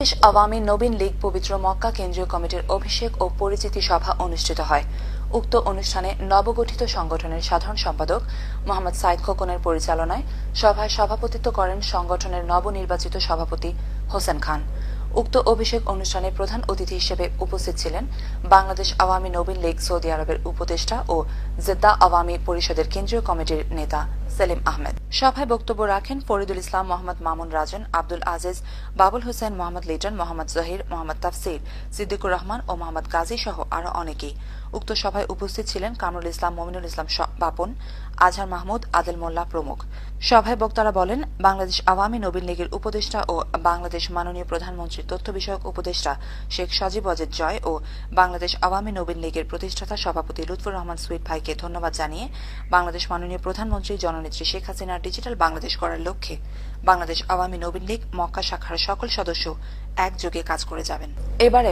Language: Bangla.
বাংলাদেশ আওয়ামী নবীন লীগ পবিত্র মক্কা কেন্দ্রীয় কমিটির অভিষেক ও পরিচিতি সভা অনুষ্ঠিত হয়। উক্ত অনুষ্ঠানে নবগঠিত সংগঠনের সাধারণ সম্পাদক মোহাম্মদ সাইদ খোকনের পরিচালনায় সভায় সভাপতিত্ব করেন সংগঠনের নবনির্বাচিত সভাপতি হোসেন খান। উক্ত অভিষেক অনুষ্ঠানে প্রধান অতিথি হিসেবে উপস্থিত ছিলেন বাংলাদেশ আওয়ামী নবীন লীগ সৌদি আরবের উপদেষ্টা ও জেদ্দা আওয়ামী পরিষদের কেন্দ্রীয় কমিটির নেতা সেলিম আহমেদ। সভায় বক্তব্য রাখেন ফরিদুল ইসলাম, মোহাম্মদ মামুন রাজন, আব্দুল আজিজ, বাবুল হোসেন, মোহাম্মদ লিটন, মোহাম্মদ জহির, মোহাম্মদ তাফসির, সিদ্দিকুর রহমান ও মোহাম্মদ গাজী সহ আরো অনেকেই। উক্ত সভায় উপস্থিত ছিলেন কামরুল ইসলাম, মমিনুল ইসলাম বাপন, আজহার মাহমুদ, আদেল মোল্লা প্রমুখ। সভায় বক্তারা বলেন, বাংলাদেশ আওয়ামী নবীন লীগের উপদেষ্টা ও বাংলাদেশ মাননীয় প্রধানমন্ত্রীর তথ্য বিষয়ক উপদেষ্টা শেখ সজীব ওয়াজেদ জয় ও বাংলাদেশ আওয়ামী নবীন লীগের প্রতিষ্ঠাতা সভাপতি লুৎফুর রহমান সুইট ভাইকে ধন্যবাদ জানিয়ে বাংলাদেশ মাননীয় প্রধানমন্ত্রী জননেত্রী শেখ হাসিনার ডিজিটাল বাংলাদেশ করার লক্ষ্যে বাংলাদেশ আওয়ামী নবীন লীগ মক্কা শাখার সকল সদস্য একযোগে কাজ করে যাবেন। এবারে